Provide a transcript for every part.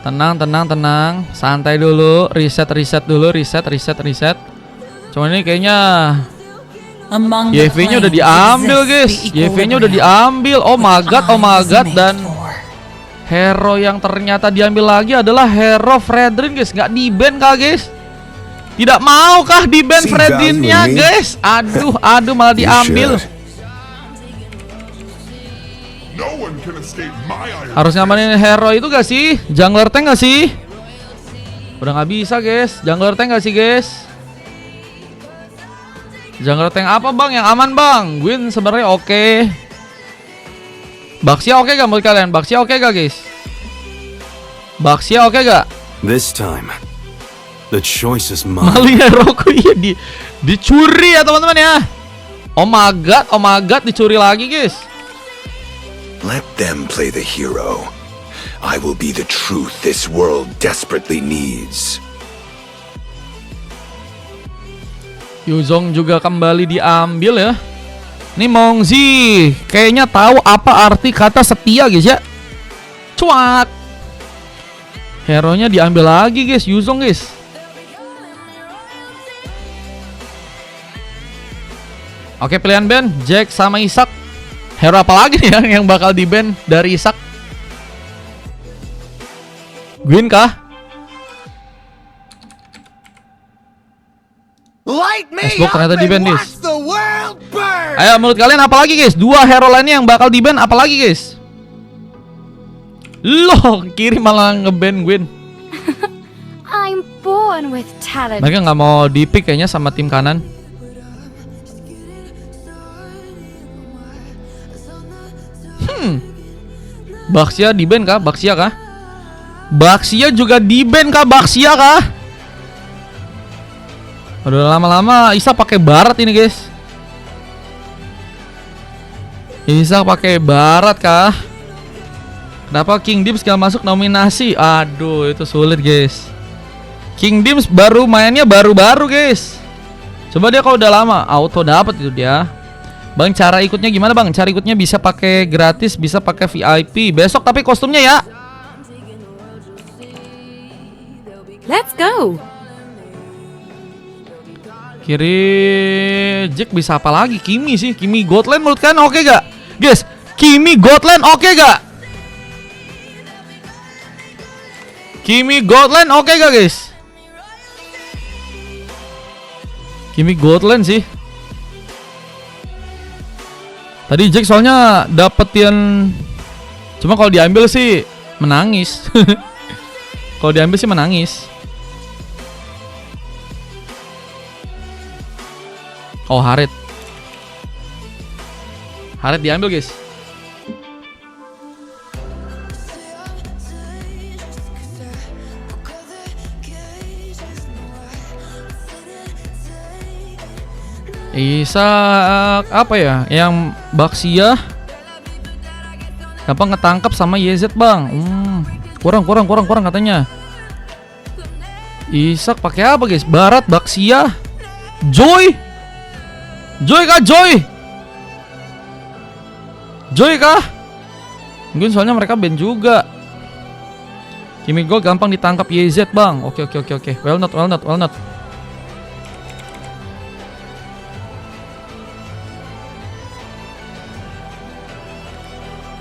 Tenang. Santai dulu. Reset dulu. Cuman ini kayaknya YV-nya udah diambil, guys. YV-nya udah diambil. Oh my god. Dan hero yang ternyata diambil lagi adalah hero Fredrin, guys. Nggak di-ban kah, guys? Tidak mau kah di-ban Fredrinnya, guys? Aduh, malah diambil. Harus ngamanin hero itu gak sih? Jungler tank gak sih? Udah gak bisa, guys. Jungler tank gak sih, guys? Jungler tank apa, bang? Yang aman, bang? Gwyn sebenarnya oke. Baxia oke gak menurut kalian? Baxia oke gak, guys? Baxia oke gak? This time, the choice is mine. Maling heroku iya dicuri ya, teman-teman ya. Oh my god, dicuri lagi, guys. Let them play the hero. I will be the truth this world desperately needs. Yuzong juga kembali diambil ya. Ini Mongzi kayaknya tahu apa arti kata setia, guys ya. Cuak. Hero-nya diambil lagi, guys. Yuzong, guys. Oke, pilihan ban Jack sama Isak. Hero apa lagi nih yang bakal di-ban dari Isak? Gwyn kah? Facebook ternyata di-ban, guys. Ayo, menurut kalian apa lagi, guys? Dua hero lainnya yang bakal di-ban apa lagi, guys? Loh, kiri malah nge-ban Gwyn. I'm born with talent. Mereka nggak mau di-pick kayaknya sama tim kanan. Baxia di-ban kah? Baxia kah? Baxia juga di-ban kah? Baxia kah? Udah lama-lama Isa pakai barat ini, guys. Isa pakai barat kah? Kenapa King Dims gak masuk nominasi? Aduh, itu sulit, guys. King Dims baru mainnya baru-baru, guys. Coba dia kalau udah lama auto dapat itu dia. Bang, cara ikutnya gimana, bang? Cara ikutnya bisa pakai gratis, bisa pakai VIP. Besok tapi kostumnya ya. Let's go. Kiri Jack bisa apa lagi? Kimi sih. Kimi Godland menurut kalian oke gak? Guys, Kimi Godland oke gak? Kimi Godland oke gak, guys? Kimi Godland sih. Tadi Jack soalnya dapetin. Cuma kalau diambil sih menangis. Kalau diambil sih menangis. Oh, Harit. Harit diambil, guys. Isak apa ya? Yang Baxia gampang ngetangkap sama YZ, bang. Kurang katanya. Isak pakai apa, guys? Barat, Baxia, Joy kah? Joy kah? Mungkin soalnya mereka ban juga. Kimi Gold gampang ditangkap YZ, bang. Oke. Well not.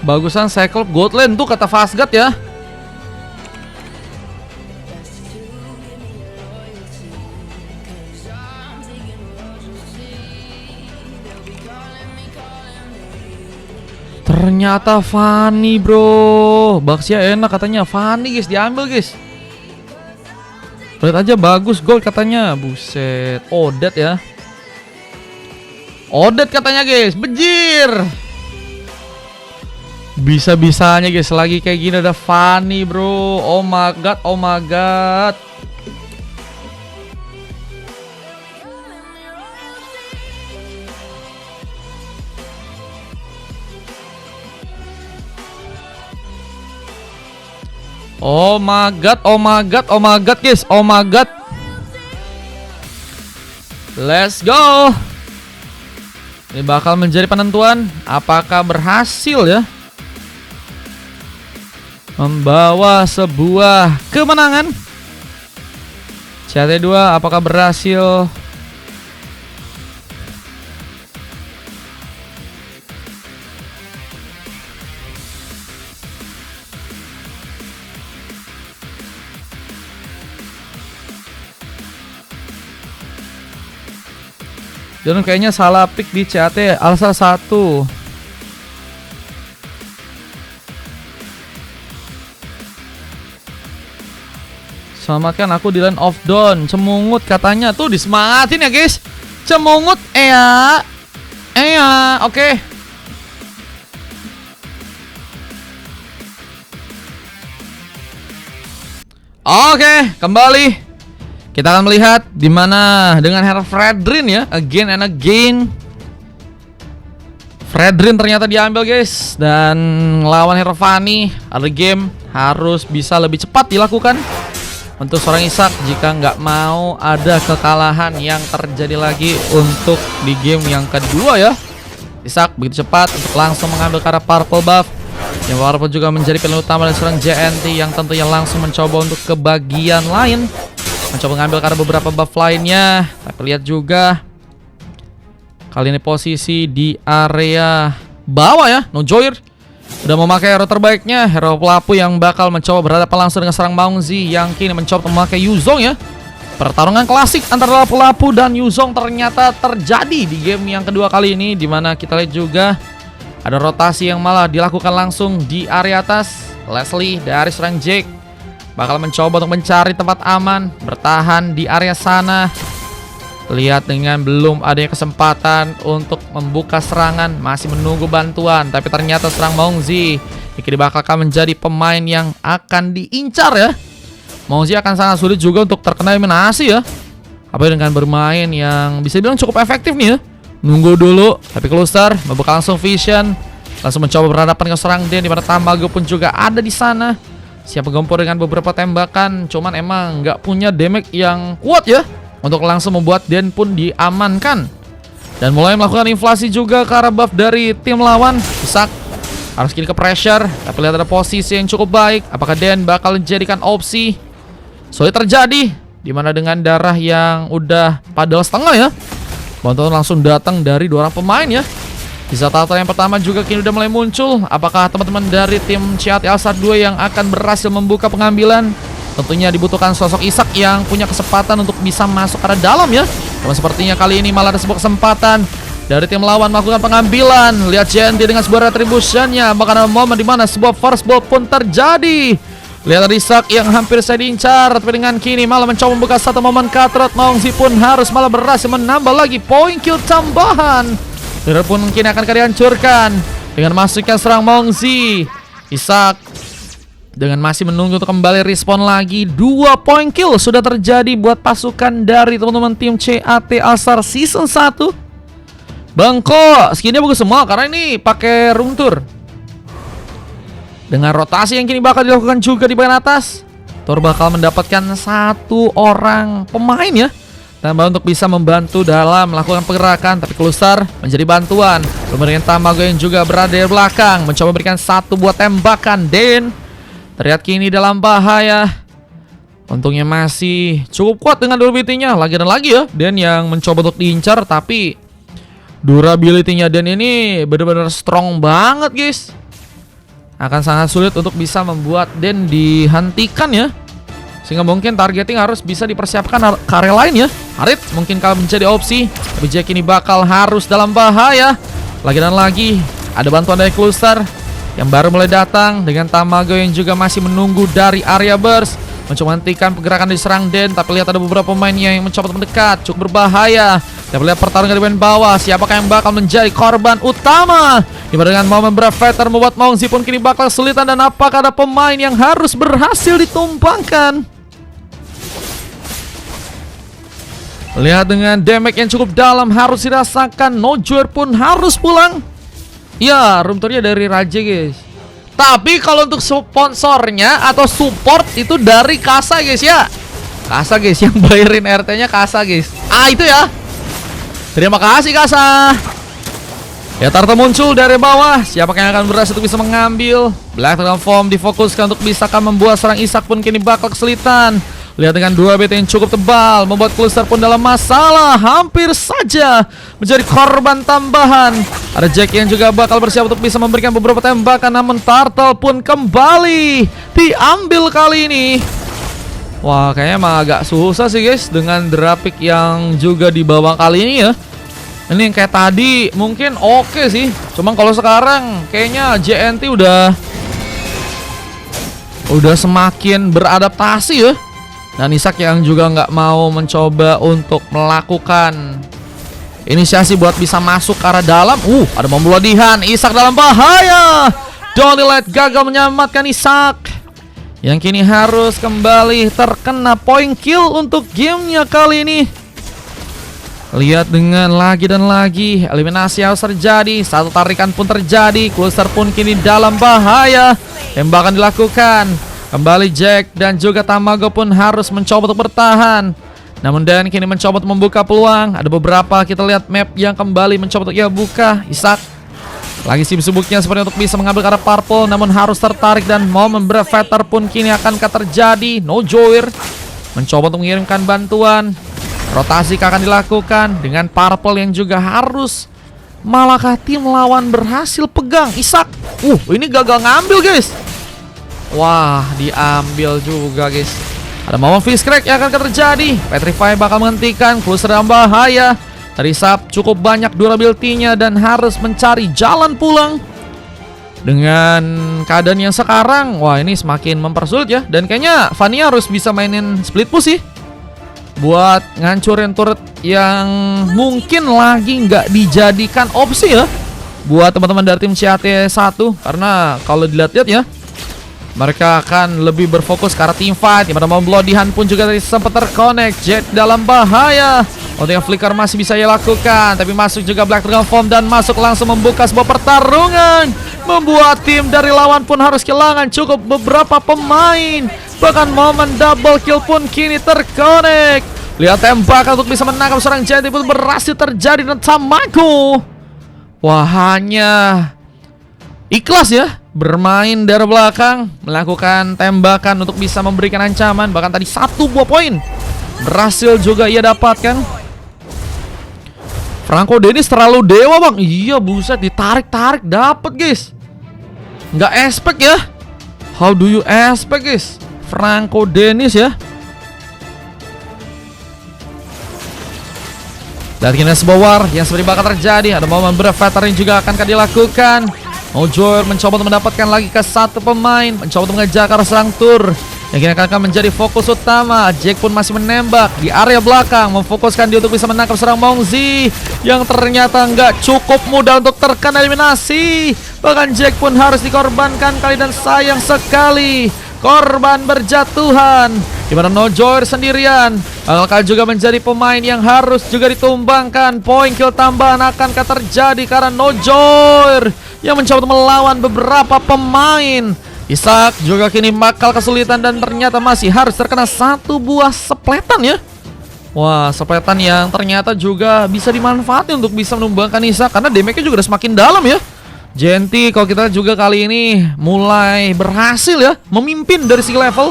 Bagusan Cyclops Godland tuh kata Fastgat ya. Ternyata Fanny, bro. Baxia enak katanya. Fanny, guys, diambil, guys. Lihat aja bagus gold katanya. Buset. Odet ya. Odet katanya, guys. Bejir. Bisa-bisanya, guys, lagi kayak gini ada Fanny, bro. Oh my god. Oh my god, guys. Oh my god. Let's go. Ini bakal menjadi penentuan apakah berhasil ya. membawa sebuah kemenangan. CAT2 apakah berhasil? Dan kayaknya salah pick di CAT Alsar 1. Selamatkan aku di line of down. Cemungut katanya tuh disemangatin ya guys. Cemungut oke. Oke, kembali. Kita akan melihat di mana dengan Herr Fredrin ya, again and again. Fredrin ternyata diambil guys, dan lawan Hervani ada game harus bisa lebih cepat dilakukan untuk seorang Ishak jika nggak mau ada kekalahan yang terjadi lagi untuk di game yang kedua ya. Ishak begitu cepat untuk langsung mengambil ke arah purple buff, yang purple juga menjadi pilihan utama dari seorang JNT yang tentunya langsung mencoba untuk ke bagian lain, mencoba mengambil karena beberapa buff lainnya. Tapi lihat juga kali ini posisi di area bawah ya. Nojoir udah memakai hero terbaiknya, hero pelapu yang bakal mencoba berhadapan langsung dengan serang Maungzi yang kini mencoba memakai Yuzong ya. Pertarungan klasik antara pelapu dan Yuzong ternyata terjadi di game yang kedua kali ini, dimana kita lihat juga ada rotasi yang malah dilakukan langsung di area atas. Leslie dari serang Jake bakal mencoba untuk mencari tempat aman, bertahan di area sana. Lihat dengan belum adanya kesempatan untuk membuka serangan, masih menunggu bantuan. Tapi ternyata serang Maungzi ini bakal menjadi pemain yang akan diincar ya. Maungzi akan sangat sulit juga untuk terkena eliminasi ya. Apalagi dengan bermain yang bisa bilang cukup efektif nih ya. Nunggu dulu, tapi Kluster membuka langsung vision, langsung mencoba berhadapan dengan serang Den, di mana Tamago pun juga ada di sana. Siap menggempur dengan beberapa tembakan, cuman emang nggak punya damage yang kuat ya untuk langsung membuat Den pun diamankan. Dan mulai melakukan inflasi juga ke arah buff dari tim lawan. Ishak harus kiri ke pressure, tapi lihat ada posisi yang cukup baik. Apakah Den bakal dijadikan opsi? Sulit terjadi, dimana dengan darah yang udah padahal setengah ya, bantuan langsung datang dari dua orang pemain ya. Di saat yang pertama juga kini udah mulai muncul. Apakah teman-teman dari tim CAT Alsar 2 yang akan berhasil membuka pengambilan? Tentunya dibutuhkan sosok Ishak yang punya kesempatan untuk bisa masuk ke dalam ya. Namun sepertinya kali ini malah ada sebuah kesempatan dari tim lawan melakukan pengambilan. Lihat JNT dengan sebuah retributionnya, bahkan ada momen dimana sebuah first blood pun terjadi. Lihat ada Ishak yang hampir saya diincar, tapi dengan kini malah mencoba membuka satu momen cutthroat. Maungzi pun harus malah berhasil menambah lagi poin kill tambahan. Leader pun mungkin akan dihancurkan dengan masuknya serang Maungzi. Ishak dengan masih menunggu untuk kembali respon lagi. 2 poin kill sudah terjadi buat pasukan dari teman-teman tim CAT Alsar Season 1. Bangko, skinnya bagus semua karena ini pakai room tour. Dengan rotasi yang kini bakal dilakukan juga di bagian atas, Thor bakal mendapatkan satu orang pemain ya, tambah untuk bisa membantu dalam melakukan pergerakan. Tapi Kluster menjadi bantuan. Memberikan Tamago yang juga berada di belakang, mencoba memberikan satu buat tembakan. Den terlihat kini dalam bahaya. Untungnya masih cukup kuat dengan durability-nya. Lagi dan lagi ya Den yang mencoba untuk diincar, tapi durability-nya Den ini benar-benar strong banget guys. Akan sangat sulit untuk bisa membuat Den dihentikan ya, sehingga mungkin targeting harus bisa dipersiapkan ke area lain ya. Harit mungkin kalau menjadi opsi, tapi Jack ini bakal harus dalam bahaya. Lagi dan lagi ada bantuan dari Kluster yang baru mulai datang, dengan Tamago yang juga masih menunggu dari area burst, mencoba menghentikan pergerakan diserang Den. Tapi lihat ada beberapa pemain yang mencoba mendekat, cukup berbahaya. Kita lihat pertarungan di bagian bawah, siapakah yang bakal menjadi korban utama. Dimana dengan momen Bravator membuat Maungzi pun kini bakal kesulitan. Dan apakah ada pemain yang harus berhasil ditumpangkan? Lihat dengan damage yang cukup dalam harus dirasakan. Nojoir pun harus pulang. Ya, room tournya dari Raja guys. Tapi kalau untuk sponsornya atau support itu dari Kasa guys ya. Kasa guys yang bayarin RT-nya Kasa guys. Ah itu ya. Terima kasih Kasa. Ya, Tarta muncul dari bawah. Siapa yang akan berhasil untuk bisa mengambil? Black Dragon Form difokuskan untuk bisa membuat serang Isak pun kini bakal kesulitan. Lihat dengan 2 BT yang cukup tebal, membuat Kluster pun dalam masalah. Hampir saja menjadi korban tambahan. Ada Jack yang juga bakal bersiap untuk bisa memberikan beberapa tembakan, namun Turtle pun kembali diambil kali ini. Wah, kayaknya emang agak susah sih guys dengan Drapik yang juga dibawa kali ini ya. Ini yang kayak tadi mungkin oke sih. Cuman kalau sekarang kayaknya JNT udah semakin beradaptasi ya. Dan Isak yang juga nggak mau mencoba untuk melakukan inisiasi buat bisa masuk ke arah dalam. Ada pembelodihan. Isak dalam bahaya. Dolight gagal menyelamatkan Isak, yang kini harus kembali terkena point kill untuk gamenya kali ini. Lihat dengan lagi dan lagi eliminasi harus terjadi. Satu tarikan pun terjadi. Kluster pun kini dalam bahaya. Tembakan dilakukan. Kembali Jack dan juga Tamago pun harus mencoba untuk bertahan. Namun Dan kini mencoba untuk membuka peluang. Ada beberapa kita lihat map yang kembali mencoba untuk buka. Isak lagi sibuk-sibuknya seperti untuk bisa mengambil ke arah purple, namun harus tertarik dan momen Brevetter pun kini akan terjadi. Nojoir mencoba untuk mengirimkan bantuan. Rotasi akan dilakukan dengan purple yang juga harus. Malakah tim lawan berhasil pegang Isak? Ini gagal ngambil guys. Wah, diambil juga guys. Ada momen fish crack yang akan terjadi. Petrify bakal menghentikan. Kluster dalam bahaya. Terisap cukup banyak durability-nya dan harus mencari jalan pulang. Dengan keadaan yang sekarang, wah ini semakin mempersulit ya. Dan kayaknya Vania harus bisa mainin split push sih, buat ngancurin turret yang mungkin lagi nggak dijadikan opsi ya buat teman-teman dari tim CAT1. Karena kalau dilihat-lihat ya, mereka akan lebih berfokus ke arah team fight. Dimana mau Bloodihan pun juga tadi sempat terconnect. Jet dalam bahaya. Untuk yang flicker masih bisa ia lakukan, tapi masuk juga Black Dragon Form dan masuk langsung membuka sebuah pertarungan, membuat tim dari lawan pun harus kehilangan cukup beberapa pemain. Bahkan momen double kill pun kini terconnect. Lihat tembakan untuk bisa menangkap seorang JNT pun berhasil terjadi dan Tamago, wah hanya ikhlas ya bermain dari belakang, melakukan tembakan untuk bisa memberikan ancaman. Bahkan tadi 1 buah poin berhasil juga ia dapatkan. Franco Dennis terlalu dewa bang. Iya buset, ditarik-tarik dapet guys. Nggak expect ya. How do you expect guys? Franco Dennis ya. Dan kini sebuah war yang seperti bakal terjadi. Ada momen Brevetter yang juga akan dilakukan. Mojoir mencoba untuk mendapatkan lagi ke satu pemain, mencoba untuk mengejar ke arah serang tur, yang kini akan menjadi fokus utama. Jack pun masih menembak di area belakang, memfokuskan dia untuk bisa menangkap serang Mongzi, yang ternyata nggak cukup mudah untuk terkena eliminasi. Bahkan Jack pun harus dikorbankan kali, dan sayang sekali korban berjatuhan. Dimana Nojoir sendirian bakal juga menjadi pemain yang harus juga ditumbangkan. Poin kill tambahan akan terjadi karena Nojoir yang mencoba untuk melawan beberapa pemain. Isak juga kini bakal kesulitan dan ternyata masih harus terkena 1 buah sepletan ya. Wah, sepletan yang ternyata juga bisa dimanfaatkan untuk bisa menumbangkan Isak, karena damage-nya juga udah semakin dalam ya. JNT kalau kita juga kali ini mulai berhasil ya memimpin dari segi level.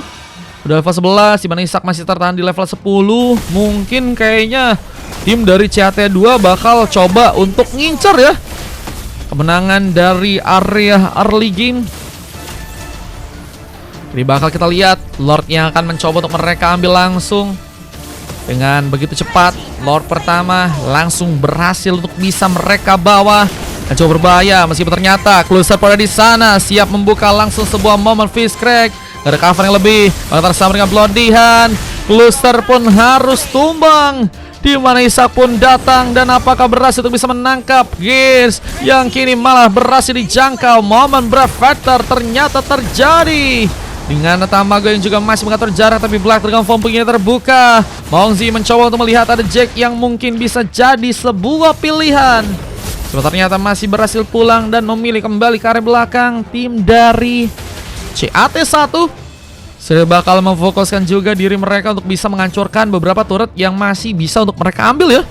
Udah level 11, dimana Isak masih tertahan di level 10. Mungkin kayaknya tim dari CAT2 bakal coba untuk ngincer ya kemenangan dari area early game. Ini bakal kita lihat Lord yang akan mencoba untuk mereka ambil langsung. Dengan begitu cepat, Lord pertama langsung berhasil untuk bisa mereka bawa. Dan coba berbahaya meskipun ternyata Kluster pada di sana siap membuka langsung sebuah momen fish crack. Ada cover yang lebih, bakal tersama dengan Bloodihan. Kluster pun harus tumbang, di mana Isak pun datang, dan apakah berhasil untuk bisa menangkap Gears yang kini malah berhasil dijangkau. Momen Brevetter ternyata terjadi dengan Tamago yang juga masih mengatur jarak, tapi Black Dragon Form punya terbuka. Mongzi mencoba untuk melihat ada Jack yang mungkin bisa jadi sebuah pilihan. Cuma ternyata masih berhasil pulang dan memilih kembali ke area belakang. Tim dari CAT1 sudah bakal memfokuskan juga diri mereka untuk bisa menghancurkan beberapa turret yang masih bisa untuk mereka ambil ya.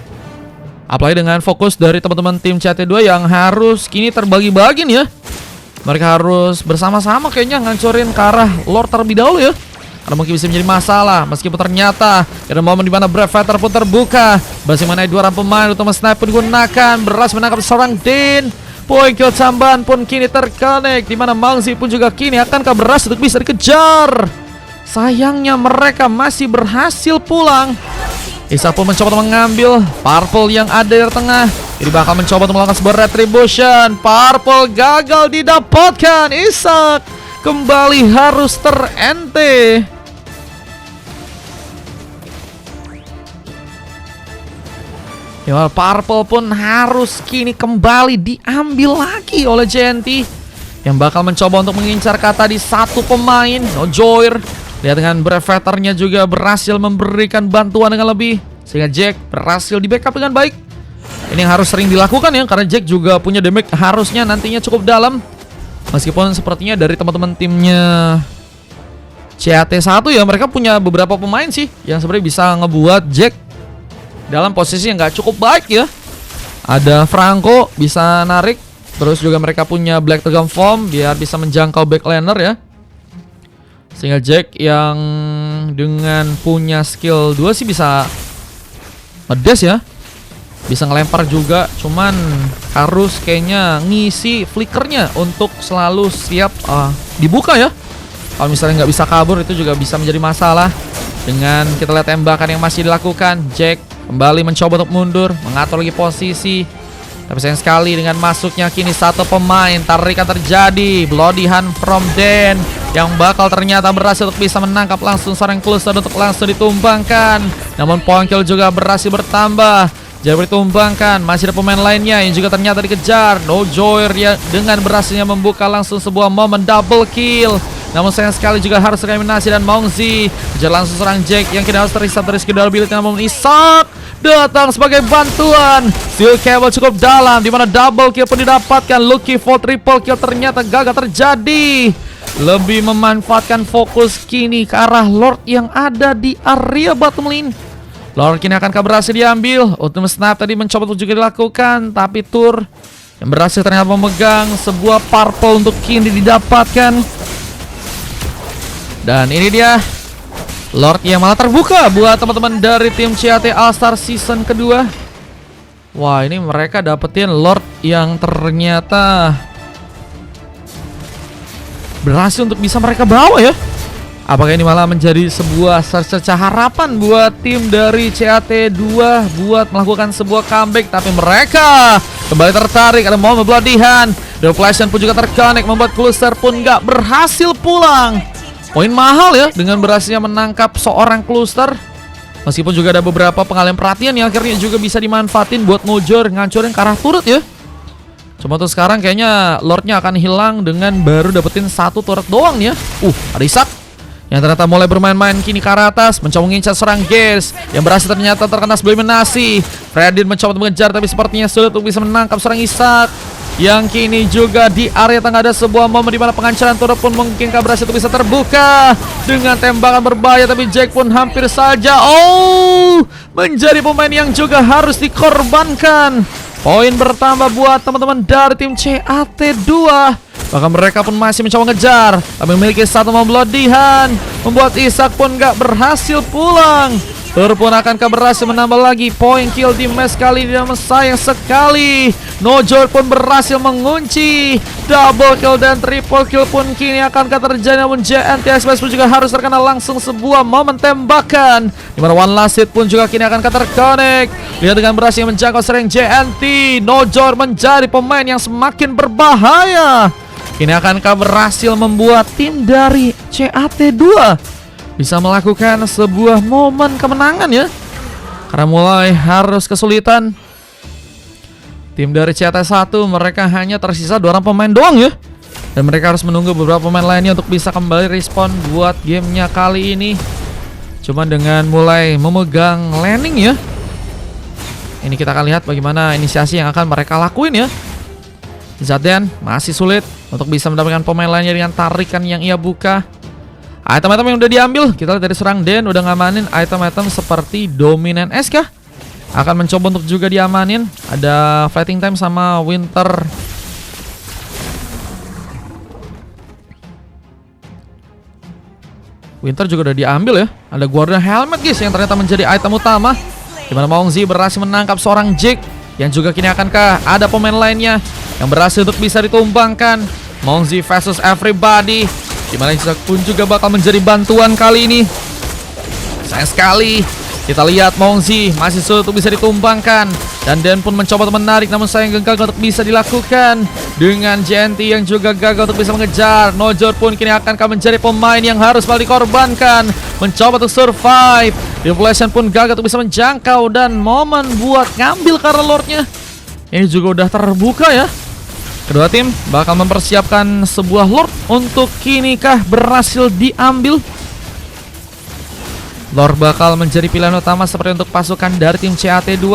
Apalagi dengan fokus dari teman-teman tim CT2 yang harus kini terbagi-bagi nih ya. Mereka harus bersama-sama kayaknya ngancurin ke arah Lord terlebih dahulu ya. Karena mungkin bisa menjadi masalah. Meskipun ternyata ada momen dimana Brave Fighter pun terbuka. Berhasil mengenai 2 orang pemain. Utama sniper pun digunakan. Berhasil menangkap seorang Din. Poin kill tambahan pun kini terkonek. Dimana Mangzi pun juga kini akankah berhasil untuk bisa dikejar. Sayangnya mereka masih berhasil pulang. Isak pun mencoba untuk mengambil Purple yang ada di tengah. Ini bakal mencoba untuk melakukan sebuah retribution. Purple gagal didapatkan. Isak kembali harus terente. Ya, Purple pun harus kini kembali diambil lagi oleh JNT yang bakal mencoba untuk mengincar kata di satu pemain. Nojoir lihat dengan Brave Fighter-nya juga berhasil memberikan bantuan dengan lebih, sehingga Jack berhasil di backup dengan baik. Ini yang harus sering dilakukan ya, karena Jack juga punya damage harusnya nantinya cukup dalam. Meskipun sepertinya dari teman-teman timnya CAT1 ya, mereka punya beberapa pemain sih yang sebenarnya bisa ngebuat Jack dalam posisi yang nggak cukup baik ya. Ada Franco bisa narik, terus juga mereka punya Black Tegam Form biar bisa menjangkau backlaner ya. Sehingga Jack yang dengan punya skill 2 sih bisa ngedes ya, bisa ngelempar juga. Cuman harus kayaknya ngisi flickernya untuk selalu siap dibuka ya. Kalau misalnya nggak bisa kabur itu juga bisa menjadi masalah. Dengan kita lihat tembakan yang masih dilakukan, Jack kembali mencoba untuk mundur, mengatur lagi posisi. Tapi sayang sekali dengan masuknya kini satu pemain, tarikan terjadi. Bloody Hand from Den yang bakal ternyata berhasil untuk bisa menangkap langsung seorang cluster untuk langsung ditumbangkan. Namun poin kill juga berhasil bertambah. Jadi ditumbangkan, masih ada pemain lainnya yang juga ternyata dikejar. Nojoir ya, dengan berhasilnya membuka langsung sebuah momen double kill. Namun sayang sekali juga harus eliminasi dan Mongzi kejar langsung serang Jack yang kini harus terhisap dari skill ability. Namun Isak datang sebagai bantuan. Steel Cable cukup dalam, dimana double kill pun didapatkan. Lucky for triple kill ternyata gagal terjadi. Lebih memanfaatkan fokus kini ke arah Lord yang ada di area bottom lane. Lord kini akan berhasil diambil. Ultimate Snap tadi mencoba untuk juga dilakukan, tapi Tur yang berhasil ternyata memegang sebuah purple untuk kini didapatkan. Dan ini dia Lord yang malah terbuka buat teman-teman dari tim CAT All-Star season kedua. Wah, ini mereka dapetin Lord yang ternyata berhasil untuk bisa mereka bawa ya. Apakah ini malah menjadi sebuah secercah harapan buat tim dari CAT2 buat melakukan sebuah comeback. Tapi mereka kembali tertarik. Ada momen Bloody Hand. Deflection pun juga terconnect, membuat Cluster pun gak berhasil pulang. Poin mahal ya dengan berhasilnya menangkap seorang Cluster. Meskipun juga ada beberapa pengalihan perhatian yang akhirnya juga bisa dimanfaatin buat Nojor ngancurin ke arah turret ya. Cuma tuh sekarang kayaknya Lordnya akan hilang dengan baru dapetin satu turret doang ya. Ada Isak yang ternyata mulai bermain-main kini ke arah atas, mencoba mengincar serang Gas yang berhasil ternyata terkena sebuah eliminasi. Fredin mencoba untuk mengejar tapi sepertinya sulit untuk bisa menangkap serang Isak. Yang kini juga di area tengah ada sebuah momen di mana pengancaran turret pun mungkin berhasil untuk bisa terbuka dengan tembakan berbahaya, tapi Jack pun hampir saja menjadi pemain yang juga harus dikorbankan. Poin bertambah buat teman-teman dari tim CAT2. Bahkan mereka pun masih mencoba ngejar, tapi memiliki satu momen Bloody Hand, membuat Isak pun gak berhasil pulang. Tur pun akankah berhasil menambah lagi poin kill di match kali ini. Namun sayang sekali Nojor pun berhasil mengunci double kill dan triple kill pun kini akankah terjadi. Namun JNT Express pun juga harus terkena langsung sebuah momen tembakan, dimana One Last Hit pun juga kini akankah terconnect. Lihat dengan berhasil menjangkau sering JNT, Nojor menjadi pemain yang semakin berbahaya. Kini akankah berhasil membuat tim dari CAT2 bisa melakukan sebuah momen kemenangan ya. Karena mulai harus kesulitan. Tim dari CAT1 mereka hanya tersisa 2 orang pemain doang ya. Dan mereka harus menunggu beberapa pemain lainnya untuk bisa kembali respon buat gamenya kali ini. Cuman dengan mulai memegang laning ya. Ini kita akan lihat bagaimana inisiasi yang akan mereka lakuin ya. Zaden masih sulit untuk bisa mendapatkan pemain lainnya dengan tarikan yang ia buka. Item-item yang udah diambil, kita lihat dari serang Den udah ngamanin item-item seperti Dominant S kah? akan mencoba untuk juga diamanin. Ada fighting time sama Winter. Winter juga udah diambil ya. Ada Guardian Helmet guys yang ternyata menjadi item utama. Dimana Mongzi berhasil menangkap seorang Jake. Yang juga kini akankah ada pemain lainnya yang berhasil untuk bisa ditumbangkan. Mongzi versus everybody. Dimana Isaac pun juga bakal menjadi bantuan kali ini. Sayang sekali. Kita lihat Mongzi masih sulit untuk bisa ditumbangkan. Dan Den pun mencoba untuk menarik, namun sayang gagal untuk bisa dilakukan. Dengan JNT yang juga gagal untuk bisa mengejar. Nojor pun kini akankah menjadi pemain yang harus malah dikorbankan. Mencoba untuk survive. Revelation pun gagal untuk bisa menjangkau. Dan momen buat ngambil Kara Lordnya ini juga udah terbuka ya. Kedua tim bakal mempersiapkan sebuah Lord untuk kinikah berhasil diambil. Lord bakal menjadi pilihan utama seperti untuk pasukan dari tim CAT2.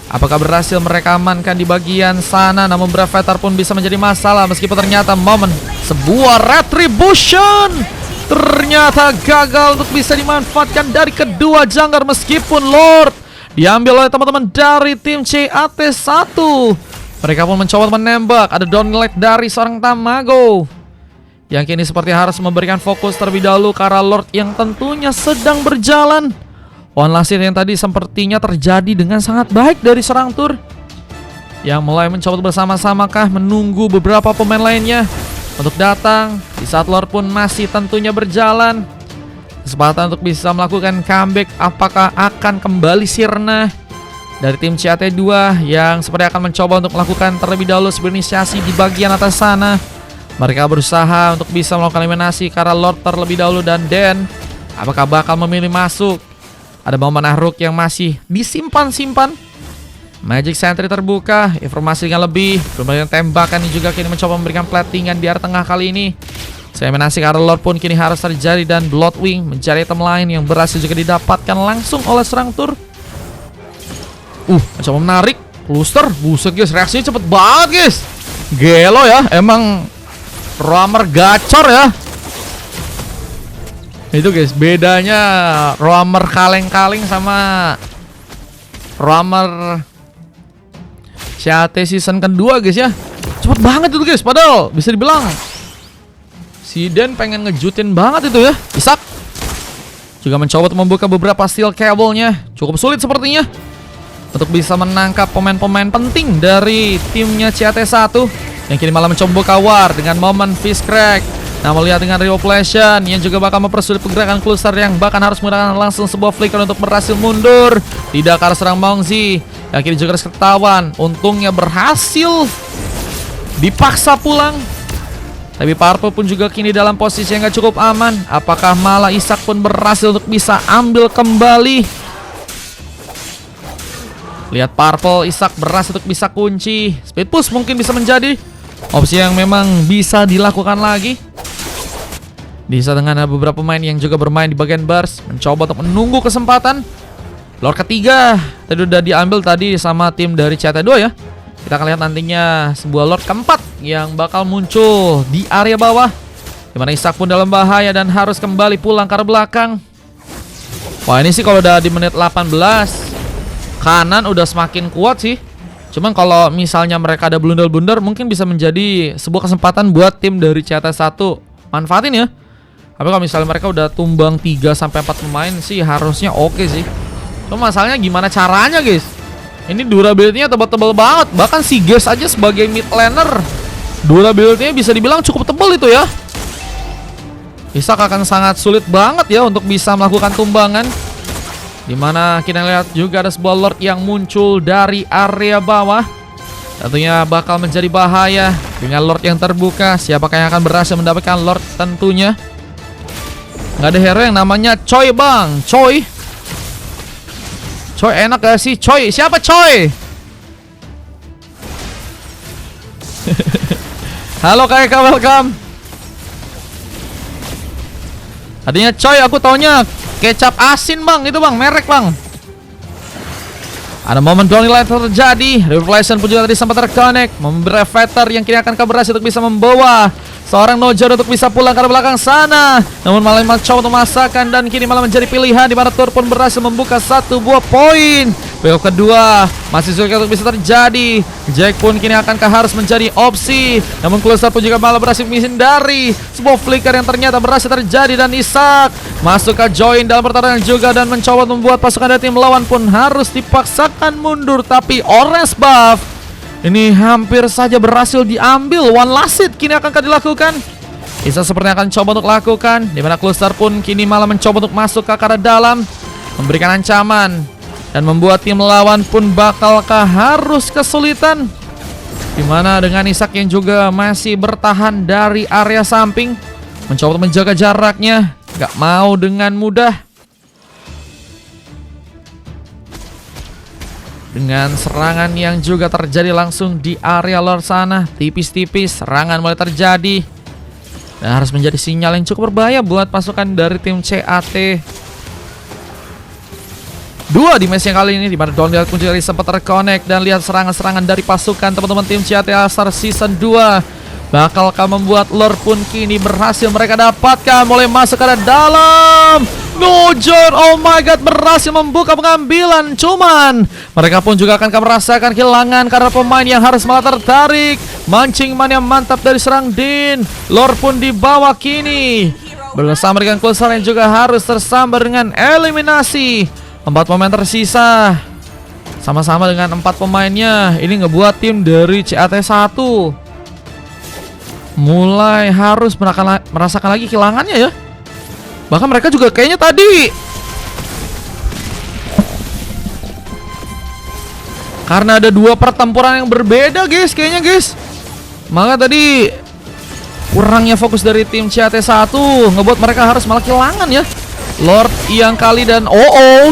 Apakah berhasil mereka amankan di bagian sana? Namun Bravatar pun bisa menjadi masalah meskipun ternyata momen sebuah retribution ternyata gagal untuk bisa dimanfaatkan dari kedua jungler meskipun Lord diambil oleh teman-teman dari tim CAT1. Mereka pun mencoba menembak. Ada downlight dari seorang Tamago yang kini seperti harus memberikan fokus terlebih dahulu ke arah Lord yang tentunya sedang berjalan. One last hit yang tadi sepertinya terjadi dengan sangat baik dari serang tur yang mulai mencoba bersama-sama kah menunggu beberapa pemain lainnya untuk datang di saat Lord pun masih tentunya berjalan. Kesempatan untuk bisa melakukan comeback. Apakah akan kembali sirna dari tim CAT2 yang seperti akan mencoba untuk melakukan terlebih dahulu berinisiasi di bagian atas sana. Mereka berusaha untuk bisa melakukan eliminasi karena Lord terlebih dahulu dan Den. Apakah bakal memilih masuk? Ada momen Ahruk yang masih disimpan-simpan. Magic Sentry terbuka. Informasi dengan lebih. Kemudian tembakan ini juga kini mencoba memberikan platingan di area tengah kali ini. Eliminasi karena Lord pun kini harus terjadi. Dan Bloodwing mencari item lain yang berhasil juga didapatkan langsung oleh serang tur. Mencoba menarik. Cluster. Buset guys, reaksinya cepet banget guys. Gelo ya. Emang roamer gacor ya. Itu guys, bedanya roamer kaleng-kaleng sama roamer CAT season kedua guys ya. Cepet banget itu guys, padahal bisa dibilang si Den pengen ngejutin banget itu ya. Isaac juga mencoba untuk membuka beberapa steel cable-nya. Cukup sulit sepertinya untuk bisa menangkap pemain-pemain penting dari timnya CAT1 yang kini malah mencoba buka war dengan momen fist crack. Nah, melihat dengan Reopulation yang juga bakal mempersulit pergerakan Cluster yang bahkan harus menggunakan langsung sebuah flicker untuk berhasil mundur. Tidak karena serang Mongzi yang kini juga harus ketahuan. Untungnya berhasil dipaksa pulang. Tapi Purple pun juga kini dalam posisi yang gak cukup aman. Apakah malah Isaac pun berhasil untuk bisa ambil kembali? Lihat Purple, Isaac berhasil untuk bisa kunci. Speed push mungkin bisa menjadi opsi yang memang bisa dilakukan lagi. Di saat dengan ada beberapa pemain yang juga bermain di bagian bars, mencoba untuk menunggu kesempatan. Lord ketiga tadi udah diambil tadi sama tim dari CAT2 ya. Kita akan lihat nantinya sebuah Lord keempat yang bakal muncul di area bawah, dimana Isaac pun dalam bahaya dan harus kembali pulang ke arah belakang. Wah, ini sih kalau udah di menit 18 kanan udah semakin kuat sih. Cuman kalau misalnya mereka ada blunder-blunder, mungkin bisa menjadi sebuah kesempatan buat tim dari CAT1 manfaatin ya. Tapi kalau misalnya mereka udah tumbang 3-4 pemain sih harusnya oke sih. Cuma masalahnya gimana caranya guys. Ini durability-nya tebal-tebal banget. Bahkan si Gas aja sebagai mid laner durability-nya bisa dibilang cukup tebal itu ya. Isaac akan sangat sulit banget ya untuk bisa melakukan tumbangan. Dimana kita lihat juga ada sebuah Lord yang muncul dari area bawah. Tentunya bakal menjadi bahaya dengan Lord yang terbuka. Siapakah yang akan berhasil mendapatkan Lord tentunya. Nggak ada hero yang namanya Choi bang. Choi enak gak sih? Choi, siapa Choi? Halo KK, welcome. Tadinya Choi aku taunya kecap asin bang. Itu bang, merek bang. Ada momen Donny Light terjadi. Revelation pun juga tadi sempat terconnect. Memberi fighter yang kini akan berhasil untuk bisa membawa seorang Nojor untuk bisa pulang ke belakang sana. Namun malah mencoba untuk masakan dan kini malah menjadi pilihan di mana Tur pun berhasil membuka 1 buah poin. Pick kedua masih sulit untuk bisa terjadi. Jack pun kini akankah harus menjadi opsi. Namun Cluster pun juga malah berhasil menghindari sebuah flicker yang ternyata berhasil terjadi. Dan Isak masuk ke join dalam pertarungan juga dan mencoba membuat pasukan dari tim lawan pun harus dipaksakan mundur. Tapi Orange Buff ini hampir saja berhasil diambil. One last hit kini akankah dilakukan? Isak sepertinya akan coba untuk lakukan, di mana Cluster pun kini malah mencoba untuk masuk ke arah dalam, memberikan ancaman dan membuat tim lawan pun bakalkah harus kesulitan. Dimana dengan Isak yang juga masih bertahan dari area samping, mencoba untuk menjaga jaraknya, gak mau dengan mudah. Dengan serangan yang juga terjadi langsung di area luar sana, tipis-tipis serangan mulai terjadi dan harus menjadi sinyal yang cukup berbahaya buat pasukan dari tim CAT. Dua di match yang kali ini, di mana Donald pun juga sempat terkonek dan lihat serangan-serangan dari pasukan teman-teman tim CAT All-Star Season 2. Bakalkah membuat lore pun kini berhasil mereka dapatkan, mulai masuk ke dalam. Nojor, oh my god, berhasil membuka pengambilan. Cuman mereka pun juga akan merasakan kehilangan karena pemain yang harus malah tertarik. Mancing man yang mantap dari serang Din. Lore pun dibawa kini bersama dengan Cluster yang juga harus tersambar dengan eliminasi. 4 pemain tersisa sama-sama dengan 4 pemainnya. Ini ngebuat tim dari CAT1 mulai harus merasakan lagi kehilangannya ya. Bahkan mereka juga kayaknya tadi karena ada 2 pertempuran yang berbeda guys, kayaknya guys. Maka tadi kurangnya fokus dari tim CAT1 ngebuat mereka harus malah kehilangan ya. Lord yang kali dan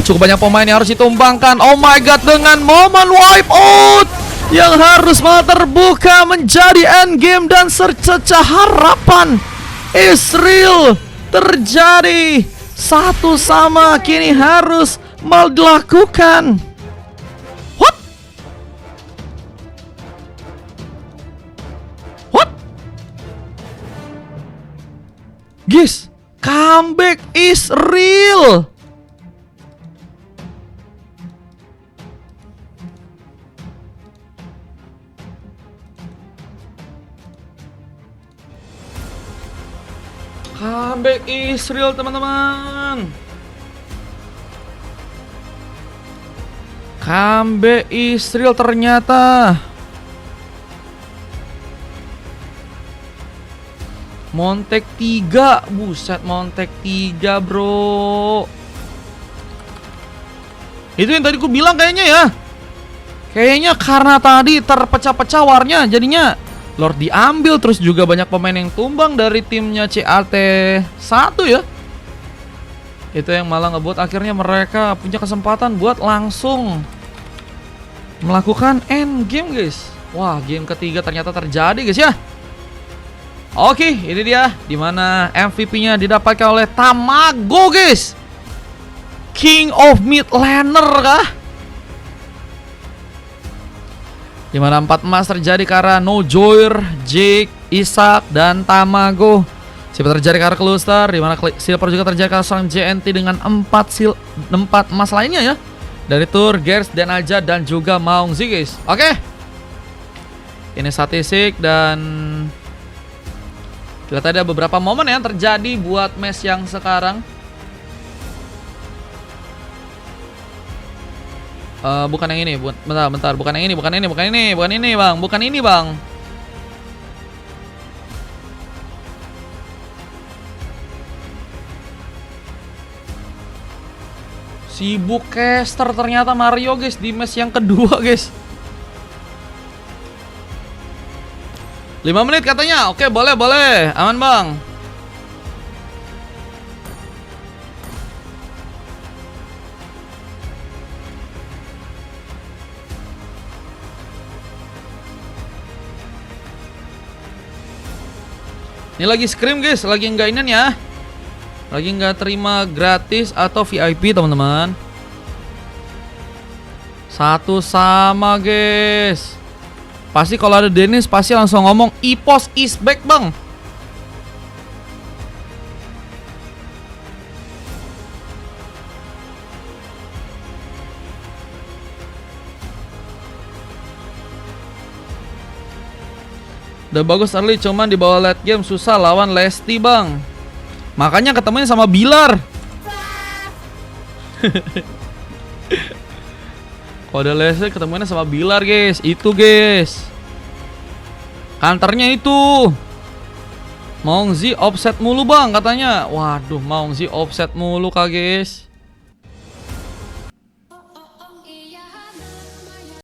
cukup banyak pemain yang harus ditumbangkan. Oh my god, dengan momen wipe out yang harus malah terbuka menjadi endgame dan sececah harapan Israel terjadi. 1 sama kini harus mal dilakukan. What? Guys, comeback is real. Comeback Israel teman-teman. Comeback Israel ternyata. Montek 3. Buset, Montek 3 bro. Itu yang tadi ku bilang kayaknya ya. Kayaknya karena tadi terpecah-pecah warnya, jadinya Lord diambil. Terus juga banyak pemain yang tumbang dari timnya CAT1 ya. Itu yang malah ngebuat akhirnya mereka punya kesempatan buat langsung melakukan end game guys. Wah, game ketiga ternyata terjadi guys ya. Oke, ini dia dimana MVP-nya didapatkan oleh Tamago guys. King of Mid Laner kah? Dimana 4 emas terjadi karena Nojor, Jake, Isak, dan Tamago. Silver terjadi karena Cluster, dimana Silver juga terjadi karena seorang JNT dengan 4 emas lainnya ya. Dari Tur, Gers, dan Aja, dan juga Maungzi guys. Oke. Ini statistik dan kita tadi ada beberapa momen yang terjadi buat match yang sekarang. Bukan yang ini, bentar, bukan yang ini, bukan ini bang, bukan ini bang. Sibuk caster ternyata Mario guys di match yang kedua guys. 5 menit katanya, oke boleh, aman bang. Ini lagi scrim guys, lagi nggak inian ya. Lagi nggak terima gratis atau VIP teman-teman. 1 sama guys. Pasti kalau ada Dennis pasti langsung ngomong Ipos is back bang. Udah bagus early, cuman di bawah late game susah lawan Lesti bang. Makanya ketemunya sama Bilar. Kalau ada Lesti ketemunya sama Bilar guys. Itu guys, counternya itu. Mongzi offset mulu bang katanya. Waduh, Mongzi offset mulu kak guys.